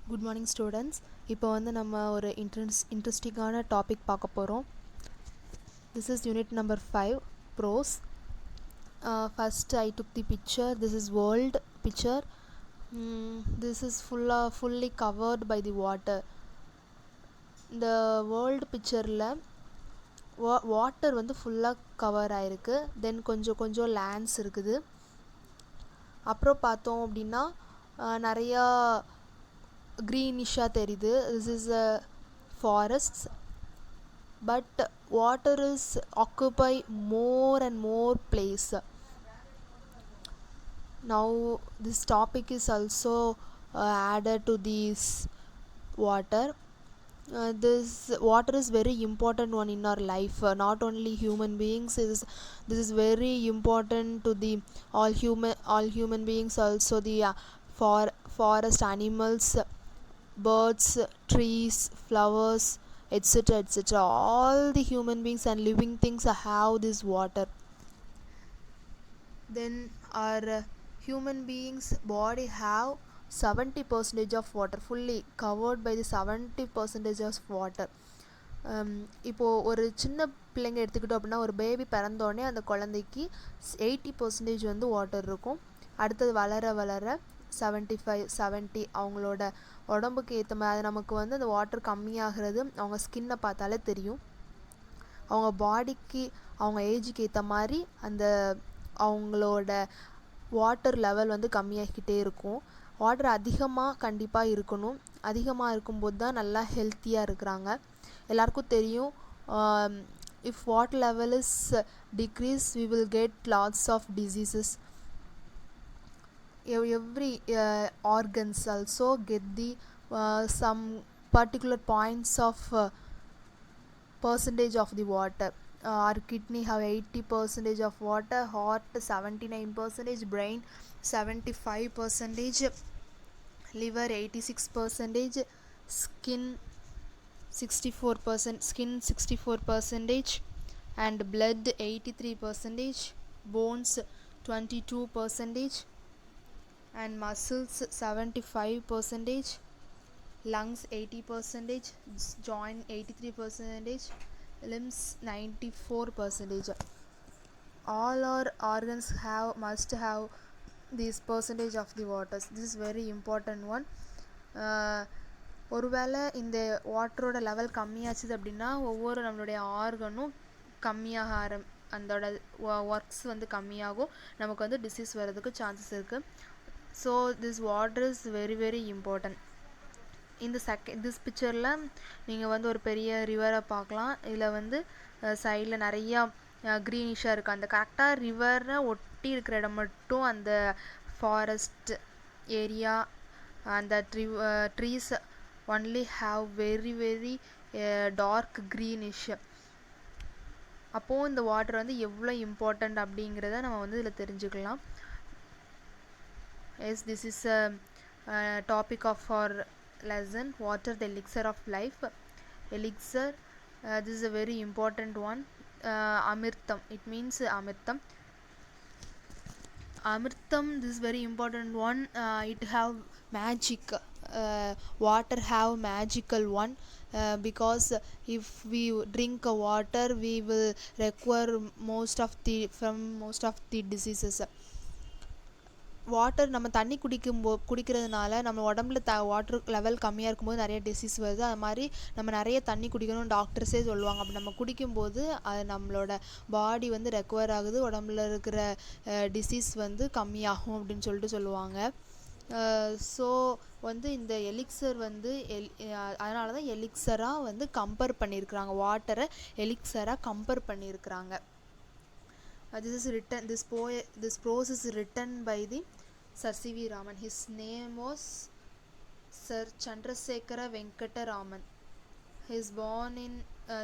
Good morning students. இப்போ வந்து நம்ம ஒரு இன்ட்ரெஸ்டிங்கான டாபிக் பார்க்க போகிறோம். This is unit number 5, prose. First I took the picture. This is world picture. This is fully covered by the water. இந்த world பிக்சரில் வாட்டர் வந்து ஃபுல்லாக கவர் ஆகிருக்கு. தென் கொஞ்சம் லேண்ட்ஸ் இருக்குது. அப்புறம் பார்த்தோம் அப்படின்னா நிறையா greenish-ஆ தெரியுது. This is a forests, but water is occupy more and more place. Now this topic is also added to this water. This water is very important one in our life. Not only human beings, this is very important to the all human beings, also the forest animals, birds, trees, flowers, etc. etc. All the human beings and living things have this water. Then our human beings body have 70% of water, fully covered by the 70% of water. இப்போது ஒரு சின்ன பிள்ளைங்க எடுத்துக்கிட்டோம் அப்படின்னா, ஒரு baby பிறந்தோடனே அந்த குழந்தைக்கு 80% வந்து வாட்டர் இருக்கும். அடுத்தது வளர வளர 70 அவங்களோட உடம்புக்கு ஏற்ற மாதிரி நமக்கு வந்து அந்த வாட்டர் கம்மியாகிறது அவங்க ஸ்கின்னை பார்த்தாலே தெரியும். அவங்க பாடிக்கு அவங்க ஏஜுக்கு ஏற்ற மாதிரி அந்த அவங்களோட வாட்டர் லெவல் வந்து கம்மியாகிக்கிட்டே இருக்கும். வாட்டர் அதிகமாக கண்டிப்பாக இருக்கணும். அதிகமாக இருக்கும்போது தான் நல்லா ஹெல்த்தியாக இருக்கிறாங்க. எல்லாருக்கும் தெரியும், if water level is decrease, we will get lots of diseases. Every organs also get the some particular points of percentage of the water. Our kidney have 80% of water, heart 79%, brain 75%, liver 86%, skin 64%, and blood 83%, bones 22%, and muscles 75%, lungs 80%, joint 83%, limbs 94%. All our organs must have this percentage of the water. This is very important one. ஒருவேளை இந்த வாட்டரோட level கம்மியாச்சுது அப்படின்னா ஒவ்வொரு நம்மளுடைய ஆர்கனும் கம்மியாக அதோட works வந்து கம்மியாகும். நமக்கு வந்து டிசீஸ் வர்றதுக்கு சான்சஸ் இருக்குது. So this water is very very important. இந்த திஸ் பிக்சரில் நீங்கள் வந்து ஒரு பெரிய ரிவரை பார்க்கலாம். இதில் வந்து சைடில் நிறையா க்ரீனிஷாக இருக்குது. அந்த கரெக்டாக ரிவரை ஒட்டி இருக்கிற இடம் மட்டும் அந்த ஃபாரஸ்ட் ஏரியா, அந்த trees only have very very dark greenish. அப்போது இந்த வாட்டர் வந்து எவ்வளோ இம்பார்ட்டண்ட் அப்படிங்கிறத நம்ம வந்து இதில் தெரிஞ்சுக்கலாம். Yes, this is a topic of our lesson, water, the elixir of life. Elixir, this is a very important one. Amirtham, it means Amirtham. This is very important one. It have magic. Water have magical one, because if we drink water we will recover from most of the diseases. Water நம்ம தண்ணி குடிக்கிறதுனால நம்ம உடம்புல water level கம்மியாக இருக்கும்போது நிறைய disease வருது. அது மாதிரி நம்ம நிறைய தண்ணி குடிக்கணும்னு டாக்டர்ஸே சொல்லுவாங்க. அப்படி நம்ம குடிக்கும்போது அது நம்மளோட பாடி வந்து ரெக்கவர் ஆகுது, உடம்புல இருக்கிற டிசீஸ் வந்து கம்மியாகும் அப்படின்னு சொல்லுவாங்க. ஸோ வந்து இந்த எலிக்சர் வந்து அதனால தான் எலிக்சராக வந்து கம்பேர் பண்ணியிருக்கிறாங்க. வாட்டரை எலிக்சராக கம்பேர் பண்ணியிருக்கிறாங்க. This prose is written by the Sir C.V. Raman. His name was Sir Chandrasekhara Venkata Raman. He is born in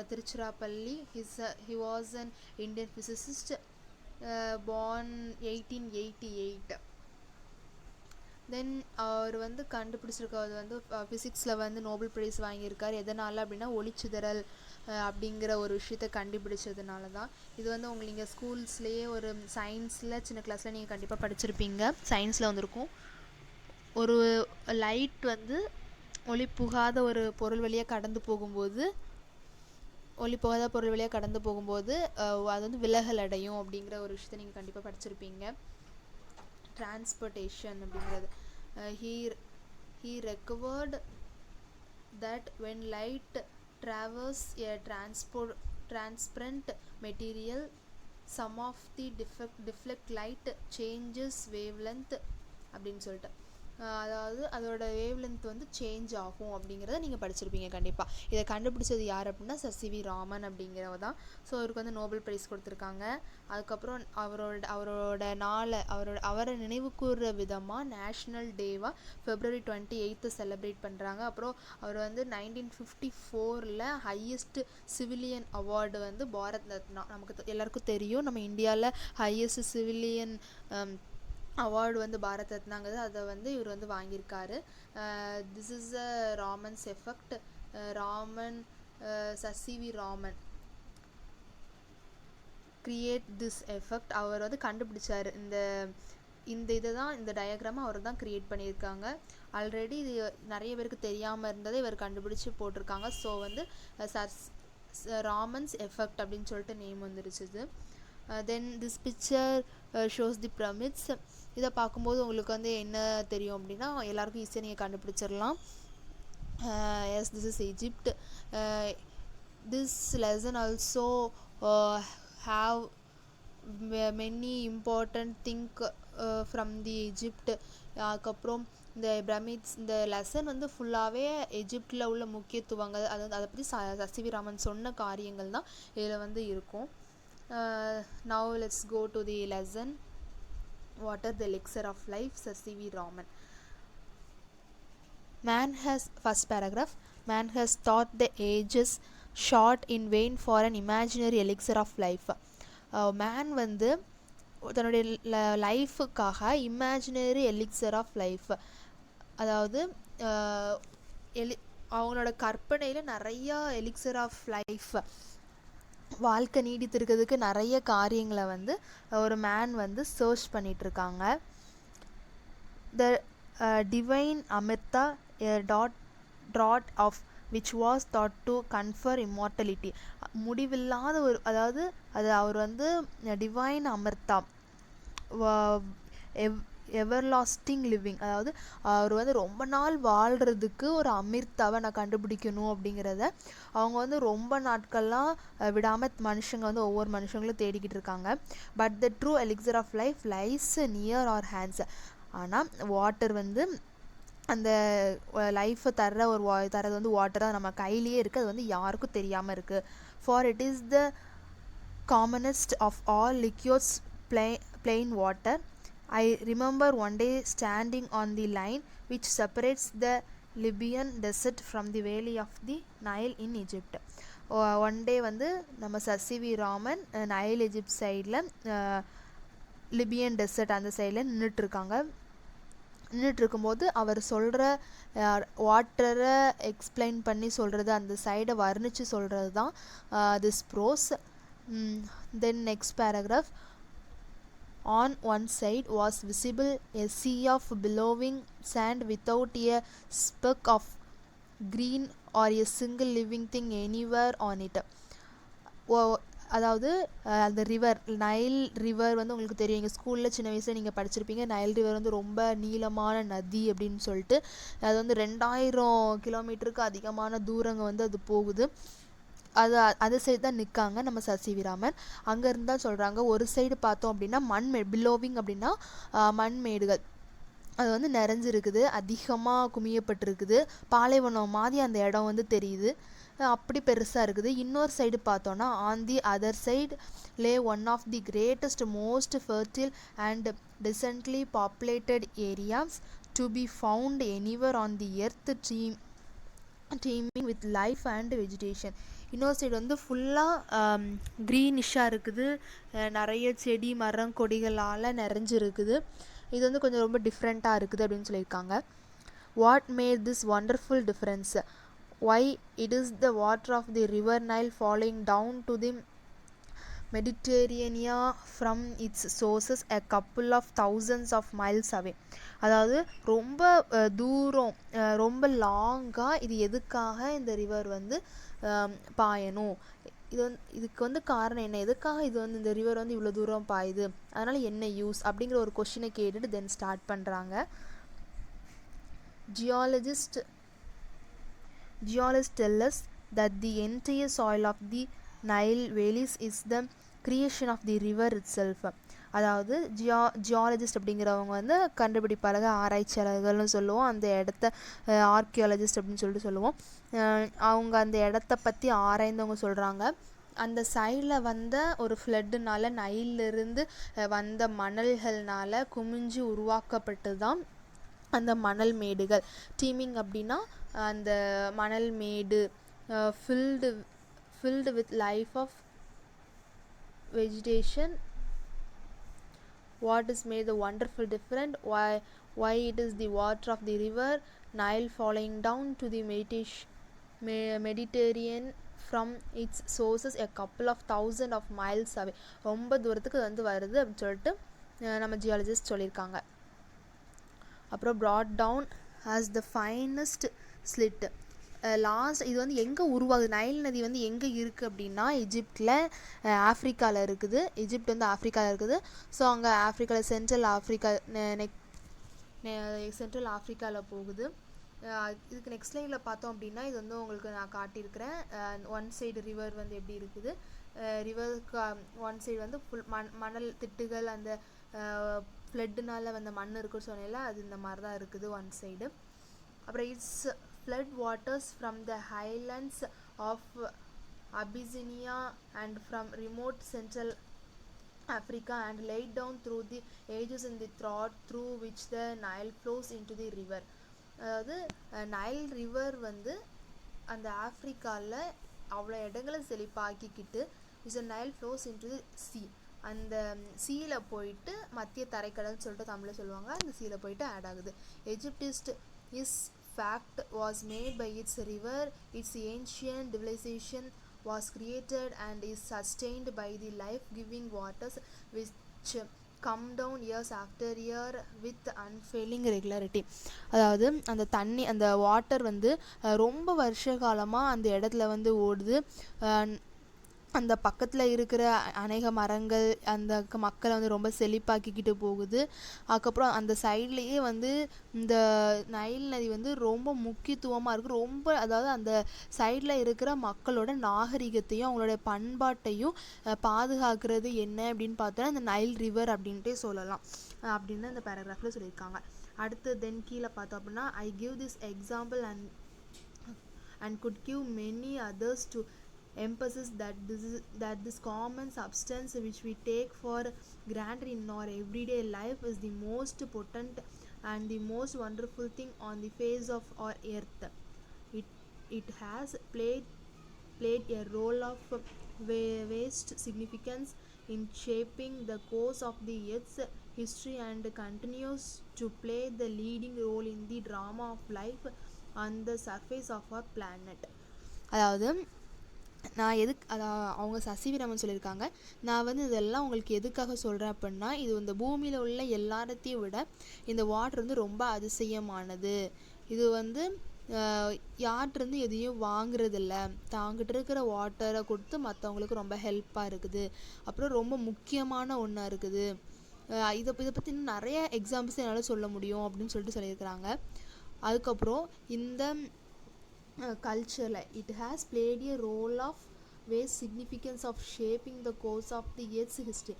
Tiruchirappalli. He was an Indian physicist, born 1888. தென் அவர் வந்து கண்டுபிடிச்சிருக்கிறது வந்து ஃபிசிக்ஸில் வந்து நோபல் ப்ரைஸ் வாங்கியிருக்கார். எதனால் அப்படின்னா ஒளிச்சிதறல் அப்படிங்கிற ஒரு விஷயத்தை கண்டுபிடிச்சதுனால தான். இது வந்து உங்களுக்கு நீங்கள் ஸ்கூல்ஸ்லேயே ஒரு சயின்ஸில் சின்ன கிளாஸில் நீங்கள் கண்டிப்பாக படிச்சிருப்பீங்க. சயின்ஸில் வந்திருக்கும். ஒரு லைட் வந்து ஒளி புகாத ஒரு பொருள் வழியாக கடந்து போகும்போது அது வந்து விலகல் அடையும் அப்படிங்கிற ஒரு விஷயத்தை நீங்கள் கண்டிப்பாக படிச்சிருப்பீங்க. டிரான்ஸ்போர்ட்டேஷன் அப்படிங்கிறது he recovered that when light travels a transparent material, some of the deflect light changes wavelength அப்படின்னு சொல்லிட்டு அதாவது அதோட வேவ்லென்த் வந்து சேஞ்ச் ஆகும் அப்படிங்கிறத நீங்கள் படிச்சிருப்பீங்க கண்டிப்பாக. இதை கண்டுபிடிச்சது யார் அப்படின்னா சர்.சி.வி. ராமன் அப்படிங்கிறவ தான். ஸோ அவருக்கு வந்து நோபல் ப்ரைஸ் கொடுத்துருக்காங்க. அதுக்கப்புறம் அவரை நினைவு கூறுற விதமாக நேஷ்னல் டேவாக February 28 செலிப்ரேட் பண்ணுறாங்க. அப்புறம் அவர் வந்து 1954 ஹையஸ்ட் சிவிலியன் அவார்டு வந்து பாரத் ரத்னா, நமக்கு எல்லாருக்கும் தெரியும், நம்ம இந்தியாவில் ஹையஸ்ட் சிவிலியன் அவார்டு வந்து பாரத் ரத்னாங்கிறது, அதை வந்து இவர் வந்து வாங்கியிருக்காரு. This is a Raman's effect. Sir C V. Raman create this effect. அவர் வந்து கண்டுபிடிச்சார் இந்த டயக்ராமை அவர் தான் கிரியேட் பண்ணியிருக்காங்க. ஆல்ரெடி இது நிறைய பேருக்கு தெரியாமல் இருந்ததை இவர் கண்டுபிடிச்சி போட்டிருக்காங்க. ஸோ வந்து ராமன்ஸ் எஃபெக்ட் அப்படின்னு சொல்லிட்டு நேம் வந்துருச்சு. Then this picture shows the pyramids. இதை பார்க்கும்போது உங்களுக்கு வந்து என்ன தெரியும் அப்படின்னா எல்லாருக்கும் ஈஸியாக நீங்கள் கண்டுபிடிச்சிடலாம். Yes, this is Egypt. This lesson also have many important thing from the Egypt. அதுக்கப்புறம் இந்த பிரமிட்ஸ், இந்த லெசன் வந்து ஃபுல்லாகவே எஜிப்டில் உள்ள முக்கியத்துவங்கள், அதை பற்றி சர்.சி.வி. ராமன் சொன்ன காரியங்கள் தான் இதில் வந்து இருக்கும். Now let's go to the lesson. What are the elixir of life? Sir.சி.வி. Raman. First paragraph. Man has thought the ages short in vain for an imaginary elixir of life. Man வந்து தன்னுடைய லைஃபுக்காக இமேஜினரி எலிக்சர் ஆஃப் லைஃப், அதாவது அவங்களோட கற்பனையில் நிறையா elixir of life, வாழ்க்கை நீடித்திருக்கிறதுக்கு நிறைய காரியங்களை வந்து ஒரு மேன் வந்து சர்ச் பண்ணிகிட்ருக்காங்க. த டிவைன் அமிர்தா டாட் of which was thought to confer immortality. முடிவில்லாத ஒரு, அதாவது அவர் வந்து டிவைன் அமிர்தா, எவர்லாஸ்டிங் லிவிங், அதாவது அவர் வந்து ரொம்ப நாள் வாழ்கிறதுக்கு ஒரு அமிர்தாவை நான் கண்டுபிடிக்கணும் அப்படிங்கிறத அவங்க வந்து ரொம்ப நாட்கள்லாம் விடாமல் மனுஷங்க வந்து ஒவ்வொரு மனுஷங்களும் தேடிக்கிட்டு இருக்காங்க. But the true elixir of life lies near our hands. ஆனால் வாட்டர் வந்து அந்த லைஃப்பை தரது வந்து வாட்டராக நம்ம கையிலேயே இருக்குது, அது வந்து யாருக்கும் தெரியாமல் இருக்குது. For it is the commonest of all liquids plain water. I remember one day standing on the line which separates the Libyan desert from the valley of the Nile in Egypt. One day வந்து நம்ம சர்.சி.வி. Raman Nile Egypt சைடில் Libyan dessert அந்த சைடில் நின்றுட்டுருக்கும்போது அவர் சொல்கிற வாட்டரை explain பண்ணி சொல்கிறது, அந்த சைடை வர்ணித்து சொல்கிறது தான் this prose. Then next paragraph. On one side was visible a sea of billowing sand without a speck of green or a single living thing anywhere on it. அதாவது அந்த நைல் ரிவர் வந்து உங்களுக்கு தெரியும், எங்கள் ஸ்கூலில் சின்ன வயசில் நீங்கள் படிச்சிருப்பீங்க. நைல் ரிவர் வந்து ரொம்ப நீளமான நதி அப்படின்னு சொல்லிட்டு, அது வந்து 2000 கிலோமீட்டருக்கு அதிகமான தூரங்க வந்து அது போகுது. அது சைடு தான் நிற்காங்க நம்ம சர்.சி.வி. ராமன். அங்கே இருந்தால் சொல்கிறாங்க, ஒரு சைடு பார்த்தோம் அப்படின்னா பிலோவிங் அப்படின்னா மண்மேடுகள், அது வந்து நிறைஞ்சிருக்குது, அதிகமாக குமியப்பட்டிருக்குது, பாலைவனம் மாதிரி அந்த இடம் வந்து தெரியுது, அப்படி பெருசாக இருக்குது. இன்னொரு சைடு பார்த்தோன்னா on the other side lay one of the greatest most fertile and densely populated areas to be found anywhere on the earth teeming with life and vegetation. இன்னொரு சைடு வந்து ஃபுல்லாக க்ரீனிஷாக இருக்குது, நிறைய செடி மரம் கொடிகளால் நிறைஞ்சிருக்குது. இது வந்து கொஞ்சம் ரொம்ப டிஃப்ரெண்ட்டாக இருக்குது அப்படின்னு சொல்லியிருக்காங்க. What made this wonderful difference? Why it is the water of the river Nile following down to the Mediterranean from its sources a couple of thousands of miles away. அதாவது ரொம்ப தூரம் ரொம்ப லாங்காக இது எதுக்காக இந்த ரிவர் வந்து பாயணும், இதுக்கு வந்து காரணம் என்ன, எதுக்காக இது வந்து இந்த ரிவர் வந்து இவ்வளோ தூரம் பாயுது, அதனால் என்ன யூஸ் அப்படிங்கிற ஒரு கொஷினை கேட்டுட்டு தென் ஸ்டார்ட் பண்ணுறாங்க. Geologists tell us that the entire soil of the Nile valleys is the creation of the river itself. அதாவது ஜியாலஜிஸ்ட் அப்படிங்கிறவங்க வந்து கண்டுபிடிப்பாளர்கள், ஆராய்ச்சியாளர்கள்னு சொல்லுவோம். அந்த இடத்த ஆர்கியாலஜிஸ்ட் அப்படின்னு சொல்லிட்டு சொல்லுவோம். அவங்க அந்த இடத்த பற்றி ஆராய்ந்தவங்க சொல்கிறாங்க, அந்த சைடில் வந்த ஒரு ஃப்ளட்டுனால, நைலிருந்து வந்த மணல்கள்னால குமிஞ்சு உருவாக்கப்பட்டு தான் அந்த மணல் மேடுகள். டீமிங் அப்படின்னா அந்த மணல் மேடு, filled with life of vegetation. What is made the wonderful different? Why it is the water of the river Nile falling down to the Mediterranean from its sources a couple of thousand of miles away. ரொம்ப தூரத்துக்கு வந்து வருது அப்படின்னு சொல்லிட்டு நம்ம geologist சொல்லியிருக்காங்க. அப்புறம் brought down as the finest slit. Last இது வந்து எங்கே உருவாகுது, நைல் நதி வந்து எங்கே இருக்குது அப்படின்னா எஜிப்டில், ஆஃப்ரிக்காவில் இருக்குது. எஜிப்ட் வந்து ஆஃப்ரிக்காவில் இருக்குது. ஸோ அங்கே ஆஃப்ரிக்காவில் சென்ட்ரல் ஆஃப்ரிக்காவில் போகுது. இதுக்கு நெக்ஸ்ட் லைனில் பார்த்தோம் அப்படின்னா இது வந்து உங்களுக்கு நான் காட்டியிருக்கிறேன். ஒன் சைடு ரிவர் வந்து எப்படி இருக்குது, ரிவருக்கு ஒன் சைடு வந்து ஃபுல் மணல் திட்டுகள், அந்த ஃப்ளட்டுனால வந்த மண் இருக்குன்னு சொன்னேன்ல, அது இந்த மாதிரி தான் இருக்குது ஒன் சைடு. அப்புறம் it's flood waters from the highlands of Abyssinia and from remote central Africa and laid down through the ages in the throat through which the Nile flows into the river. அதாவது Nile river வந்து அந்த ஆஃப்ரிக்காவில் அவ்வளோ இடங்களை செழிப்பாக்கிக்கிட்டு is a Nile flows into the sea. அந்த சீல போயிட்டு மத்திய தரைக்கடல்னு சொல்லிட்டு தமிழில் சொல்லுவாங்க, அந்த சீல போயிட்டு ஆட் ஆகுது. எஜிப்டிஸ்ட் is fact was made by its river. Its ancient civilization was created and is sustained by the life-giving waters which come down years after year with unfailing regularity. அதாவது அந்த தண்ணி, அந்த வாட்டர் வந்து ரொம்ப வருஷ காலமாக அந்த இடத்துல வந்து ஓடுது. அந்த பக்கத்தில் இருக்கிற அநேக மரங்கள் அந்த மக்களை வந்து ரொம்ப செழிப்பாக்கிக்கிட்டு போகுது. அதுக்கப்புறம் அந்த சைட்லேயே வந்து இந்த நைல் நதி வந்து ரொம்ப முக்கியத்துவமாக இருக்குது. ரொம்ப அதாவது அந்த சைடில் இருக்கிற மக்களோட நாகரிகத்தையும் அவங்களோட பண்பாட்டையும் பாதுகாக்கிறது என்ன அப்படின்னு பார்த்தோன்னா இந்த நைல் ரிவர் அப்படின்ட்டே சொல்லலாம் அப்படின்னு அந்த பேராகிராஃபில் சொல்லியிருக்காங்க. அடுத்து தென் கீழே பார்த்தோம் அப்படின்னா I give this example and could give many others to emphasis that this common substance which we take for granted in our everyday life is the most potent and the most wonderful thing on the face of our earth. It has played a role of vast significance in shaping the course of the earth's history and continues to play the leading role in the drama of life on the surface of our planet. அதாவது நான் அவங்க சசிவிரமன் சொல்லியிருக்காங்க, நான் வந்து இதெல்லாம் உங்களுக்கு எதுக்காக சொல்கிறேன் அப்படின்னா, இது இந்த பூமியில் உள்ள எல்லாத்தையும் விட இந்த வாட்டர் வந்து ரொம்ப அதிசயமானது. இது வந்து யார்கிட்டருந்து எதையும் வாங்குறதில்ல, தாங்கிட்டு இருக்கிற வாட்டரை கொடுத்து மற்றவங்களுக்கு ரொம்ப ஹெல்ப்பாக இருக்குது. அப்புறம் ரொம்ப முக்கியமான ஒன்றா இருக்குது. இதை பற்றி இன்னும் நிறைய எக்ஸாம்பிள்ஸ் என்னால் சொல்ல முடியும் அப்படின்னு சொல்லிட்டு சொல்லியிருக்கிறாங்க. அதுக்கப்புறம் இந்த culturally it has played a role of vast significance of shaping the course of the earth's history.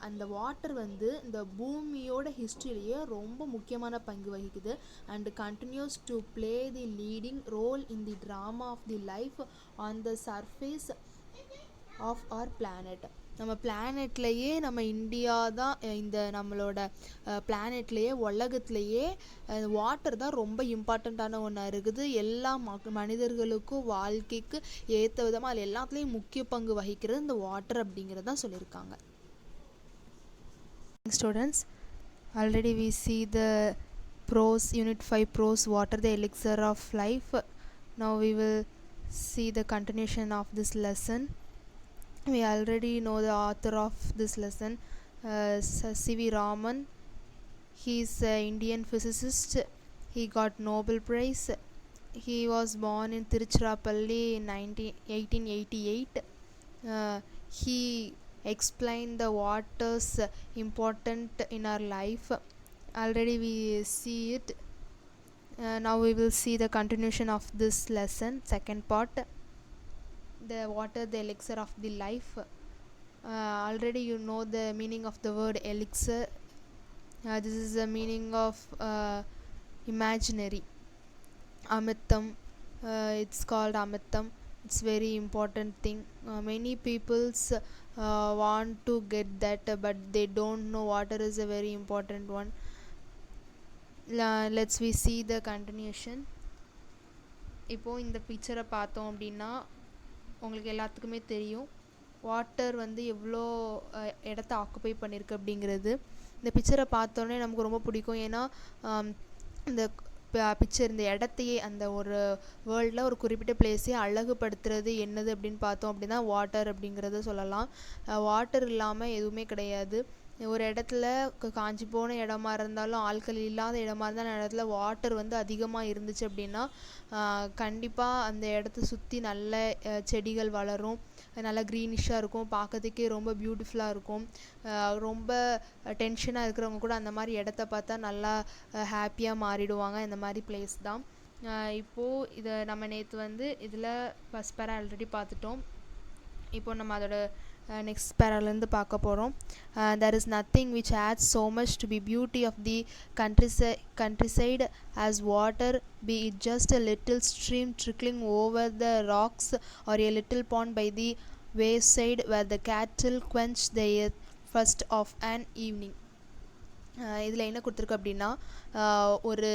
அந்த வாட்டர் வந்து இந்த பூமியோட ஹிஸ்ட்ரியிலேயே ரொம்ப முக்கியமான பங்கு வகிக்குது and continues to play the leading role in the drama of the life on the surface of our planet. நம்ம பிளானெட்லேயே நம்ம இந்தியா தான் இந்த நம்மளோட பிளானெட்லேயே உலகத்துலேயே வாட்டர் தான் ரொம்ப இம்பார்ட்டண்ட்டான ஒன்றா இருக்குது. எல்லா மனிதர்களுக்கும் வாழ்க்கைக்கு ஏற்ற விதமாக அதில் எல்லாத்துலேயும் முக்கிய பங்கு வகிக்கிறது இந்த வாட்டர் அப்படிங்கிறது தான் சொல்லியிருக்காங்க. Students, already we see the prose unit 5 prose water the elixir of life. Now we will see the continuation of this lesson. We already know the author of this lesson, C.V. Raman. He is an Indian physicist. He got Nobel Prize. He was born in Tiruchirappalli in 1888. He explained the water's important in our life. Already we see it. Now we will see the continuation of this lesson, second part. The water, the elixir of the life. Already you know the meaning of the word elixir. This is the meaning of imaginary. Amitam, it's called Amitam. It's very important thing. Many peoples want to get that, but they don't know water is a very important one. Let's we see the continuation. இப்போ இந்த பிக்சரை பார்த்தோம் அப்படின்னா உங்களுக்கு எல்லாத்துக்குமே தெரியும் water வந்து எவ்வளோ இடத்த ஆக்குப்பை பண்ணியிருக்கு அப்படிங்கிறது. இந்த பிக்சரை பார்த்தோன்னே நமக்கு ரொம்ப பிடிக்கும். ஏன்னா இந்த பிக்சர் இந்த இடத்தையே அந்த ஒரு வேர்ல்டில் ஒரு குறிப்பிட்ட பிளேஸே அழகுபடுத்துறது என்னது அப்படின்னு பார்த்தோம் அப்படின்னா வாட்டர் அப்படிங்கிறத சொல்லலாம். வாட்டர் இல்லாமல் எதுவுமே கிடையாது. ஒரு இடத்துல காஞ்சி போன இடமா இருந்தாலும் ஆட்கள் இல்லாத இடமா இருந்தாலும் இடத்துல வாட்டர் வந்து அதிகமாக இருந்துச்சு அப்படின்னா கண்டிப்பாக அந்த இடத்த சுற்றி நல்ல செடிகள் வளரும், நல்லா க்ரீனிஷாக இருக்கும், பார்க்கறதுக்கே ரொம்ப பியூட்டிஃபுல்லாக இருக்கும். ரொம்ப டென்ஷனாக இருக்கிறவங்க கூட அந்த மாதிரி இடத்த பார்த்தா நல்லா ஹாப்பியாக மாறிடுவாங்க. இந்த மாதிரி பிளேஸ் தான். இப்போது இதை நம்ம நேற்று வந்து இதில் ஃபஸ்ட் பேரா ஆல்ரெடி பார்த்துட்டோம். இப்போ நம்ம அதோட நெக்ஸ்ட் பேராலேருந்து பார்க்க போகிறோம். There is nothing which adds so much to the beauty of the countryside as water, be it just a little stream trickling over the rocks or a little pond by the wayside where the cattle quench their thirst of an evening. இதில் என்ன கொடுத்துருக்கு அப்படின்னா ஒரு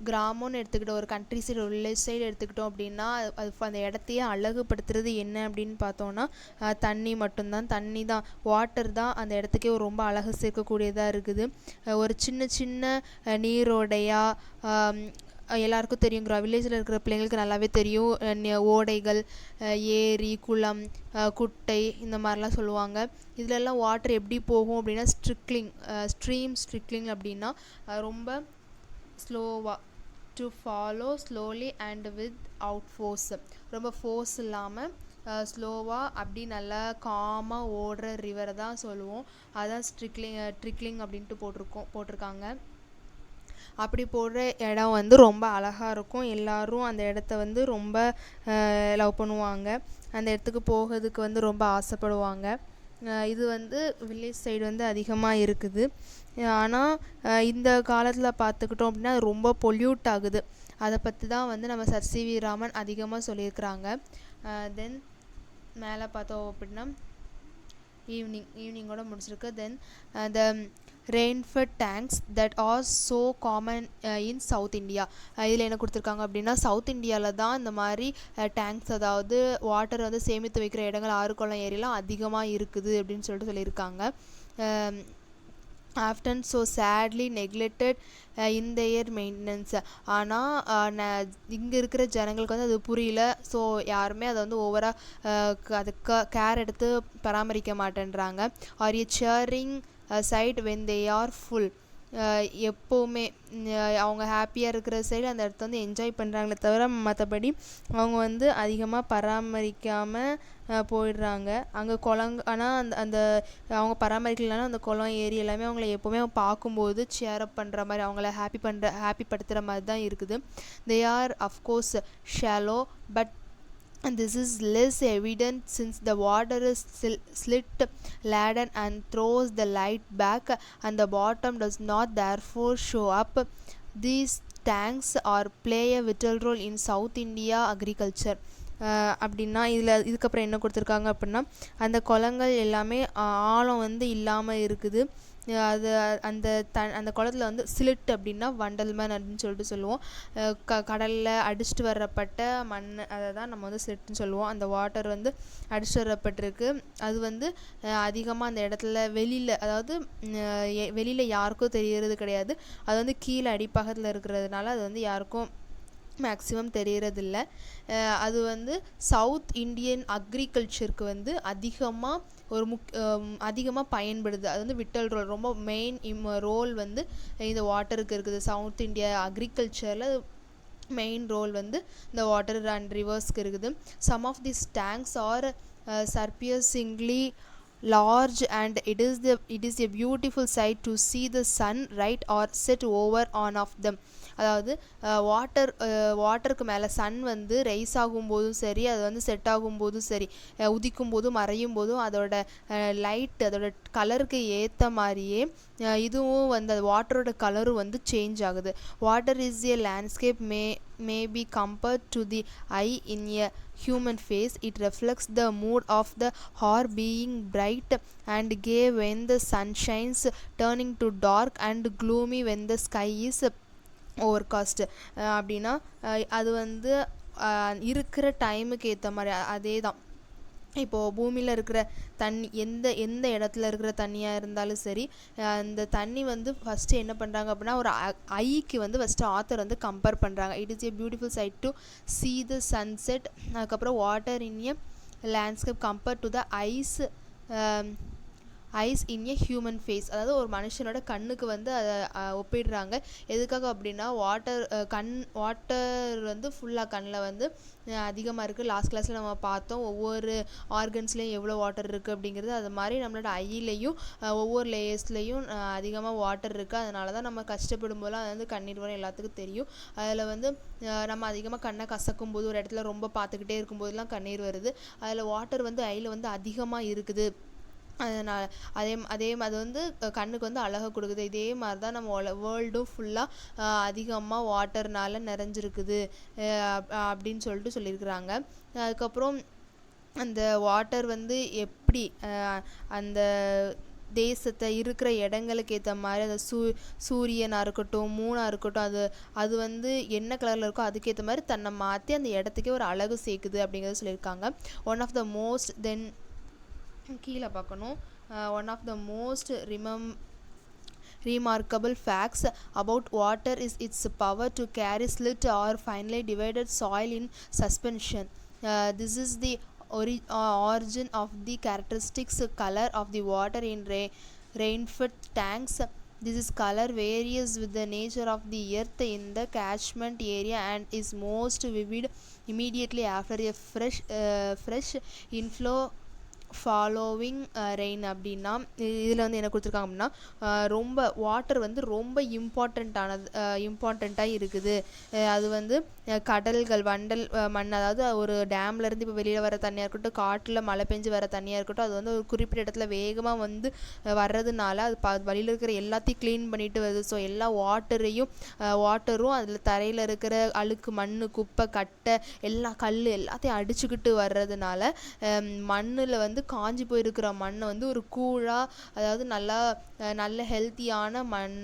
கிராமம்னு எடுத்துக்கிட்டோம், ஒரு country side, ஒரு village side எடுத்துக்கிட்டோம் அப்படின்னா அது அந்த இடத்தையே அழகுபடுத்துறது என்ன அப்படின்னு பார்த்தோன்னா தண்ணி மட்டும்தான். தண்ணி தான், வாட்டர் தான் அந்த இடத்துக்கே ரொம்ப அழகு சேர்க்கக்கூடியதாக இருக்குது. ஒரு சின்ன சின்ன நீரோடையாக எல்லாருக்கும் தெரியுங்கிற வில்லேஜில் இருக்கிற பிள்ளைங்களுக்கு நல்லாவே தெரியும். ஓடைகள், ஏரி, குளம், குட்டை இந்த மாதிரிலாம் சொல்லுவாங்க. இதிலெல்லாம் வாட்டர் எப்படி போகும் அப்படின்னா ஸ்ட்ரீம் ஸ்ட்ரிக்லிங் அப்படின்னா ரொம்ப ஸ்லோவாக, to follow slowly and with out force, ரொம்ப ஃபோர்ஸ் இல்லாமல் ஸ்லோவாக அப்படி நல்லா காமாக ஓடுற ரிவரை தான் சொல்லுவோம். அதான் ட்ரிக்லிங் அப்படின்ட்டு போட்டிருக்காங்க. அப்படி போடுற இடம் வந்து ரொம்ப அழகாக இருக்கும். எல்லோரும் அந்த இடத்த வந்து ரொம்ப லவ் பண்ணுவாங்க, அந்த இடத்துக்கு போகிறதுக்கு வந்து ரொம்ப ஆசைப்படுவாங்க. இது வந்து வில்லேஜ் சைடு வந்து அதிகமாக இருக்குது. ஆனால் இந்த காலத்தில் பார்த்துக்கிட்டோம் அப்படின்னா அது ரொம்ப பொல்யூட் ஆகுது. அதை பற்றி தான் வந்து நம்ம சர் சி.வி. ராமன் அதிகமாக சொல்லியிருக்கிறாங்க. தென் மேலே பார்த்தோம் அப்படின்னா ஈவினிங்கோட முடிச்சிருக்கு. Then the rainfed tanks that are so common in South India. இதில் என்ன கொடுத்துருக்காங்க அப்படின்னா சவுத் இந்தியாவில் தான் இந்த மாதிரி டேங்க்ஸ், அதாவது வாட்டர் வந்து சேமித்து வைக்கிற இடங்கள், ஆறு குளம், ஏரியெல்லாம் அதிகமாக இருக்குது அப்படின்னு சொல்லியிருக்காங்க. Often so sadly neglected in their maintenance. ஆனால் இங்கே இருக்கிற ஜனங்களுக்கு வந்து அது புரியல. ஸோ யாருமே அதை வந்து ஓவராக அதுக்கு கேர் எடுத்து பராமரிக்க மாட்டேன்றாங்க. Are a cheering sight when they are full. எப்போவுமே அவங்க ஹாப்பியாக இருக்கிற சைடு அந்த இடத்த வந்து என்ஜாய் பண்ணுறாங்களே தவிர மற்றபடி அவங்க வந்து அதிகமாக பராமரிக்காமல் போயிடுறாங்க. அங்கே ஆனால் அந்த அவங்க பராமரிக்கலனாலும் அந்த குளம், ஏரி எல்லாமே அவங்கள எப்போவுமே பார்க்கும்போது சேரப் பண்ணுற மாதிரி, அவங்கள ஹாப்பிப்படுத்துகிற மாதிரி தான் இருக்குது. They are of course shallow, but this is less evident since the water is slit laden and throws the light back and the bottom does not therefore show up. These tanks are play a vital role in South India agriculture. அப்படின்னா இதுக்கப்புறம் என்ன கொடுத்துருக்காங்க அப்படின்னா அந்த குளங்கள் எல்லாமே ஆழம் வந்து இல்லாமல் இருக்குது. அது அந்த குளத்தில் வந்து சிலிட் அப்படின்னா வண்டல்மன் அப்படின்னு சொல்லிட்டு சொல்லுவோம். கடலில் அடிச்சுட்டு வரப்பட்ட மண், அதை தான் நம்ம வந்து சிலிட்னு சொல்லுவோம். அந்த வாட்டர் வந்து அடிச்சுட்டு வரப்பட்டிருக்கு. அது வந்து அதிகமாக அந்த இடத்துல வெளியில் யாருக்கும் தெரியறது கிடையாது. அது வந்து கீழே அடிப்பாகத்தில் இருக்கிறதுனால அது வந்து யாருக்கும் மேக்ஸிமம் தெரியறதில்ல. அது வந்து சவுத் இண்டியன் அக்ரிகல்ச்சருக்கு வந்து அதிகமாக பயன்படுது. அது வந்து விட்டல் ரோல் ரொம்ப மெயின் ரோல் வந்து இந்த வாட்டருக்கு இருக்குது. சவுத் இந்தியா அக்ரிகல்ச்சரில் மெயின் ரோல் வந்து இந்த வாட்டர் அண்ட் ரிவர்ஸ்க்கு இருக்குது. Some of this tanks are surprisingly large and it is a beautiful sight to see the sun rise or set over on of them. அதாவது வாட்டருக்கு மேலே சன் வந்து rice ஆகும்போதும் சரி, அது வந்து செட் ஆகும்போதும் சரி, உதிக்கும் போதும் மறையும் போதும் அதோட லைட் அதோட கலருக்கு ஏற்ற மாதிரியே இதுவும் வந்து அது வாட்டரோட கலரும் வந்து சேஞ்ச் ஆகுது. Water is a landscape may be compared to the eye in a human face. It reflects the mood of the hour, being bright and gay when the sun shines, turning to dark and gloomy when the sky is overcast. அப்படின்னா அது வந்து இருக்கிற டைமுக்கு ஏற்ற மாதிரி அதே தான். இப்போது பூமியில் இருக்கிற தண்ணி எந்த இடத்துல இருக்கிற தண்ணியாக இருந்தாலும் சரி, அந்த தண்ணி வந்து ஃபஸ்ட்டு என்ன பண்ணுறாங்க அப்படின்னா ஒரு ஐக்கு வந்து ஃபஸ்ட்டு ஆத்தர் வந்து கம்பேர் பண்ணுறாங்க. It is a beautiful sight to see the sunset. அதுக்கப்புறம் water in a landscape compare to the eyes in a human face. அதாவது ஒரு மனுஷனோட கண்ணுக்கு வந்து அதை ஒப்பிடுறாங்க. எதுக்காக அப்படின்னா வாட்டர் வந்து ஃபுல்லாக கண்ணில் வந்து அதிகமாக இருக்குது. லாஸ்ட் கிளாஸில் நம்ம பார்த்தோம் ஒவ்வொரு ஆர்கன்ஸ்லேயும் எவ்வளோ வாட்டர் இருக்குது அப்படிங்கிறது. அது மாதிரி நம்மளோட ஐயிலையும் ஒவ்வொரு லேயர்ஸ்லேயும் அதிகமாக வாட்டர் இருக்குது. அதனால தான் நம்ம கஷ்டப்படும் போதெல்லாம் அது வந்து கண்ணீர் வரும், எல்லாத்துக்கும் தெரியும். அதில் வந்து நம்ம அதிகமாக கண்ணை கசக்கும் போது ஒரு இடத்துல ரொம்ப பார்த்துக்கிட்டே இருக்கும்போதெல்லாம் கண்ணீர் வருது. அதில் வாட்டர் வந்து ஐயில் வந்து அதிகமாக இருக்குது. அதனால் அது வந்து கண்ணுக்கு வந்து அழகை கொடுக்குது. இதே மாதிரி தான் நம்ம வேர்ல்டும் ஃபுல்லாக அதிகமாக வாட்டர்னால நிறைஞ்சிருக்குது அப்படின்னு சொல்லியிருக்கிறாங்க. அதுக்கப்புறம் அந்த வாட்டர் வந்து எப்படி அந்த தேசத்தை இருக்கிற இடங்களுக்கு ஏற்ற மாதிரி அந்த சூரியனாக இருக்கட்டும், மூணாக இருக்கட்டும், அது வந்து என்ன கலரில் இருக்கோ அதுக்கேற்ற மாதிரி தன்னை மாற்றி அந்த இடத்துக்கே ஒரு அழகு சேர்க்குது அப்படிங்கிறத சொல்லியிருக்காங்க. ஒன் ஆஃப் த மோஸ்ட் கீழே பார்க்கணும். One of the most remarkable facts about water is its power to carry slit or finely divided soil in suspension. This is the origin of the characteristic color of the water in rainfed tanks. This color varies with the nature of the earth in the catchment area and is most vivid immediately after a fresh inflow following rain. அப்படின்னா இதில் வந்து என்ன கொடுத்துருக்காங்க அப்படின்னா ரொம்ப water வந்து ரொம்ப இம்பார்ட்டண்ட்டாக இருக்குது. அது வந்து கடல்கள் வண்டல் மண், அதாவது ஒரு டேம்லேருந்து இப்போ வெளியில் வர தண்ணியாக இருக்கட்டும், காட்டில் மழை பெஞ்சு வர தண்ணியாக இருக்கட்டும், அது வந்து ஒரு குறிப்பிட்ட இடத்துல வேகமாக வந்து வர்றதுனால அது வழியில் இருக்கிற எல்லாத்தையும் க்ளீன் பண்ணிட்டு வருது. ஸோ எல்லா வாட்டரும் அதில் தரையில் இருக்கிற அழுக்கு மண், குப்பை, கட்டை, கல் எல்லாத்தையும் அடிச்சுக்கிட்டு வர்றதுனால மண்ணில் வந்து காஞ்சி போயிருக்கிற மண்ணை வந்து ஒரு கூழாக, அதாவது நல்ல ஹெல்த்தியான மண்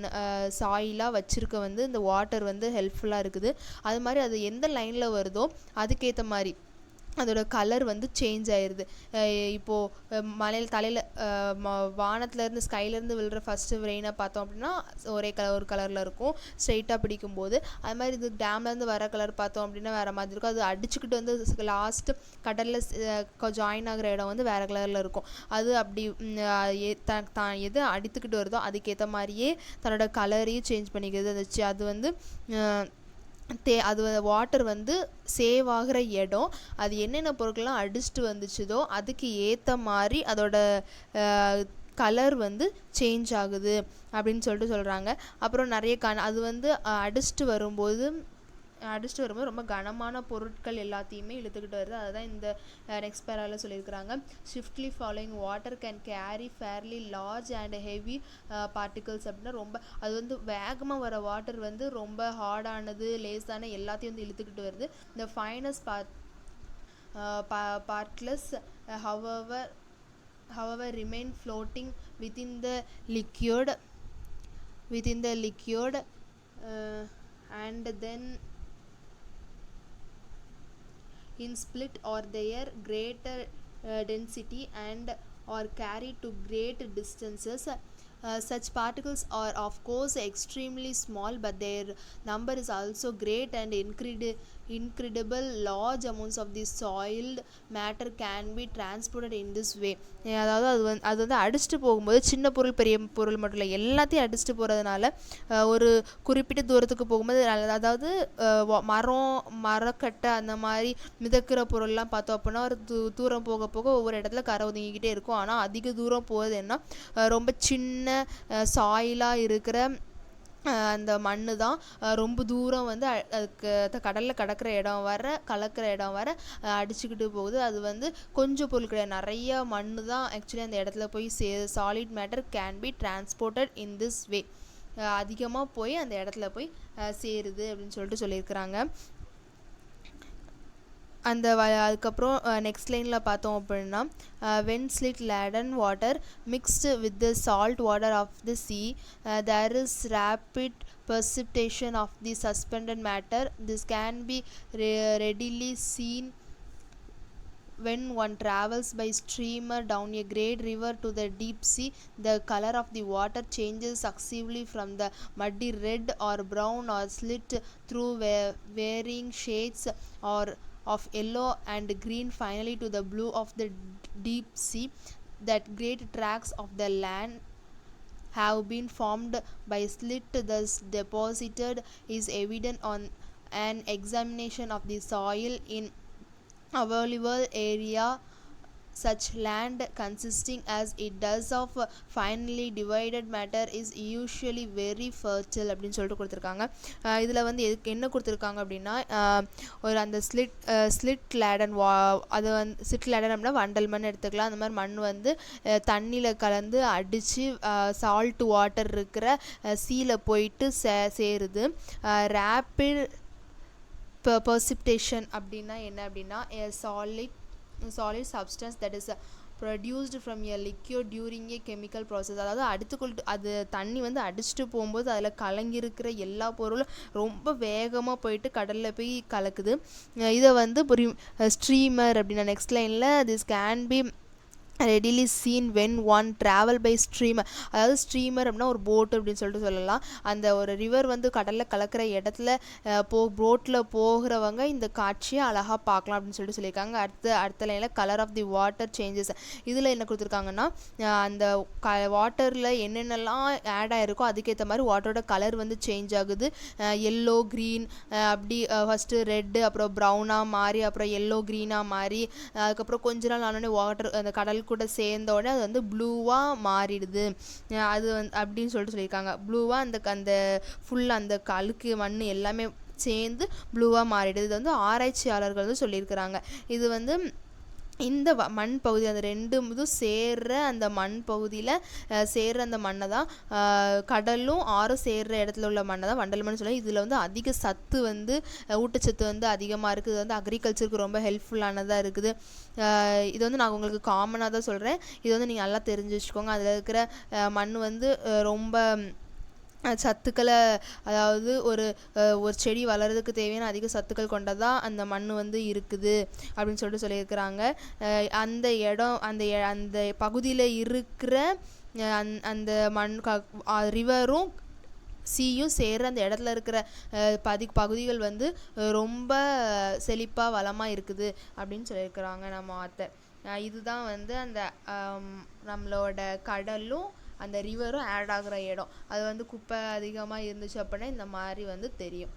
சாயிலாக வச்சுருக்க வந்து இந்த வாட்டர் வந்து ஹெல்ப்ஃபுல்லாக இருக்குது. அது மாதிரி அது எந்த லைனில் வருதோ அதுக்கேற்ற மாதிரி அதோட கலர் வந்து சேஞ்ச் ஆயிடுது. இப்போது தலையில் வானத்துலேருந்து ஸ்கைலேருந்து விழுற ஃபஸ்ட்டு ரெயினை பார்த்தோம் அப்படின்னா ஒரு கலரில் இருக்கும் ஸ்ட்ரெயிட்டாக பிடிக்கும்போது. அது மாதிரி இது டேம்லேருந்து வர கலர் பார்த்தோம் அப்படின்னா வேறு மாதிரி இருக்கும். அது அடிச்சுக்கிட்டு வந்து லாஸ்ட்டு கடலில் ஜாயின் ஆகிற இடம் வந்து வேறு கலரில் இருக்கும். அது அப்படி எது அடித்துக்கிட்டு வருதோ அதுக்கேற்ற மாதிரியே தன்னோட கலரையும் சேஞ்ச் பண்ணிக்கிறது. அது வந்து அது வாட்டர் வந்து சேவ் ஆகிற இடம், அது என்னென்ன பொருட்கள்லாம் அடிச்சுட்டு வந்துச்சுதோ அதுக்கு ஏற்ற மாதிரி அதோட கலர் வந்து சேஞ்ச் ஆகுது அப்படின்னு சொல்கிறாங்க. அப்புறம் நிறைய அது வந்து அடிச்சுட்டு வரும்போது ரொம்ப கனமான பொருட்கள் எல்லாத்தையுமே இழுத்துக்கிட்டு வருது. அதுதான் இந்த நெக்ஸ்ட் பேரால சொல்லியிருக்கிறாங்க. Swiftly following water can carry fairly large and heavy particles. அப்படின்னா ரொம்ப அது வந்து வேகமாக வர வாட்டர் வந்து ரொம்ப ஹார்டானது, லேஸான எல்லாத்தையும் வந்து இழுத்துக்கிட்டு வருது. இந்த fines partless however remain floating within the liquid and then in split or their greater density and are carried to great distances. Such particles are of course extremely small, but their number is also great, and incredible large amounts of the soiled matter can be transported in this way. அதாவது அது வந்து அடிச்சுட்டு போகும்போது சின்ன பொருள் பெரிய பொருள் மட்டும் இல்லை, எல்லாத்தையும் அடிச்சுட்டு போகிறதுனால ஒரு குறிப்பிட்ட தூரத்துக்கு போகும்போது அதாவது மரக்கட்டை அந்த மாதிரி மிதக்கிற பொருள்லாம் பார்த்தோம் அப்படின்னா ஒரு தூரம் போக போக ஒவ்வொரு இடத்துல கரை ஒதுங்கிக்கிட்டே இருக்கும். ஆனால் அதிக தூரம் போகுது என்ன ரொம்ப சின்ன சாயிலாக இருக்கிற அந்த மண் தான் ரொம்ப தூரம் வந்து அதுக்கு கடலில் கலக்கிற இடம் வர அடிச்சுக்கிட்டு போகுது. அது வந்து கொஞ்சம் பொருள் கிடையாது, நிறைய மண் தான் ஆக்சுவலி அந்த இடத்துல போய் solid matter can be transported in this way. அதிகமாக போய் அந்த இடத்துல போய் சேருது அப்படின்னு சொல்லிட்டு சொல்லியிருக்கிறாங்க. அதுக்கப்புறம் நெக்ஸ்ட் லைனில் பார்த்தோம் அப்படின்னா when slit laden water mixed with the salt water of the sea, there is rapid precipitation of the suspended matter. This can be readily seen when one travels by steamer down a great river to the deep sea. The color of the water changes successively from the muddy red or brown or slit through varying shades or of yellow and green, finally to the blue of the deep sea. That great tracts of the land have been formed by slit thus deposited is evident on an examination of the soil in available area. Such land consisting as it does of finely divided matter is usually very fertile அப்படின்னு சொல்லிட்டு கொடுத்துருக்காங்க. இதில் வந்து என்ன கொடுத்துருக்காங்க அப்படின்னா ஒரு அந்த ஸ்லிட் லேடன் அது வந்து ஸ்லிட் லேடன் அப்படின்னா வண்டல் மண் எடுத்துக்கலாம். அந்த மாதிரி மண் வந்து தண்ணியில் கலந்து அடித்து சால்ட் வாட்டர் இருக்கிற சீல போயிட்டு சேருது. ரேப்பிட் precipitation அப்படின்னா என்ன அப்படின்னா solid substance that is produced from a liquid during a chemical process. அதாவது அது தண்ணி வந்து அடிச்சுட்டு போகும்போது அதில் கலங்கியிருக்கிற எல்லா பொருளும் ரொம்ப வேகமாக போயிட்டு கடலில் போய் கலக்குது. இதை வந்து ஸ்ட்ரீமர் அப்படின்னா நெக்ஸ்ட் லைனில் this can be readily seen when one travel by streamer. அதாவது ஸ்ட்ரீமர் அப்படின்னா ஒரு போட் அப்படின்னு சொல்லிட்டு சொல்லலாம். அந்த ஒரு ரிவர் வந்து கடலில் கலக்கிற இடத்துல போட்டில் போகிறவங்க இந்த காட்சியை அழகாக பார்க்கலாம் அப்படின்னு சொல்லிட்டு சொல்லியிருக்காங்க. அடுத்த லைனில் colour of the water changes. இதில் என்ன கொடுத்துருக்காங்கன்னா அந்த வாட்டரில் என்னென்னலாம் ஆட் ஆகிருக்கோ அதுக்கேற்ற மாதிரி வாட்டரோட கலர் வந்து சேஞ்ச் ஆகுது. எல்லோ க்ரீன் அப்படி ஃபஸ்ட்டு ரெட்டு, அப்புறம் ப்ரௌனாக மாறி, அப்புறம் எல்லோ க்ரீனாக மாறி, அதுக்கப்புறம் கொஞ்ச நாள் ஆனோடனே வாட்டர் அந்த கடல் கூட சேர்ந்தோடனே அது வந்து ப்ளூவாக மாறிடுது. அது வந்து அப்படின்னு சொல்லிட்டு சொல்லியிருக்காங்க. ப்ளூவாக அந்த ஃபுல்லாக அந்த அழுக்கு மண் எல்லாமே சேர்ந்து ப்ளூவாக மாறிடுது. இது வந்து ஆராய்ச்சியாளர்கள் வந்து சொல்லியிருக்கிறாங்க. இது வந்து இந்த மண் பகுதி அந்த ரெண்டு இதுவும் சேர்ற அந்த மண் பகுதியில் சேர்ற அந்த மண்ணை தான் கடலும் ஆறும் சேர்ற இடத்துல உள்ள மண்ணை தான் வண்டல் மண் சொல்லி. இதில் வந்து அதிக சத்து வந்து ஊட்டச்சத்து வந்து அதிகமாக இருக்குது. இது வந்து அக்ரிகல்ச்சருக்கு ரொம்ப ஹெல்ப்ஃபுல்லானதாக இருக்குது. இது வந்து நான் உங்களுக்கு காமனாக தான் சொல்கிறேன். இது வந்து நீங்கள் நல்லா தெரிஞ்சு வச்சுக்கோங்க. அதில் இருக்கிற மண் வந்து ரொம்ப சத்துக்களை, அதாவது ஒரு செடி வளர்கிறதுக்கு தேவையான அதிக சத்துக்கள் கொண்டதாக அந்த மண் வந்து இருக்குது அப்படின்னு சொல்லிட்டு சொல்லியிருக்கிறாங்க. அந்த இடம் அந்த பகுதியில் இருக்கிற அந்த மண் ரிவரும் சீயும் சேர அந்த இடத்துல இருக்கிற பகுதிகள் வந்து ரொம்ப செழிப்பாக வளமாக இருக்குது அப்படின்னு சொல்லியிருக்கிறாங்க நம்ம ஆத்தர். இதுதான் வந்து அந்த நம்மளோட கடலும் அந்த ரிவரும் ஆட் ஆகிற இடம். அது வந்து குப்பை அதிகமாக இருந்துச்சு அப்படின்னா இந்த மாதிரி வந்து தெரியும்.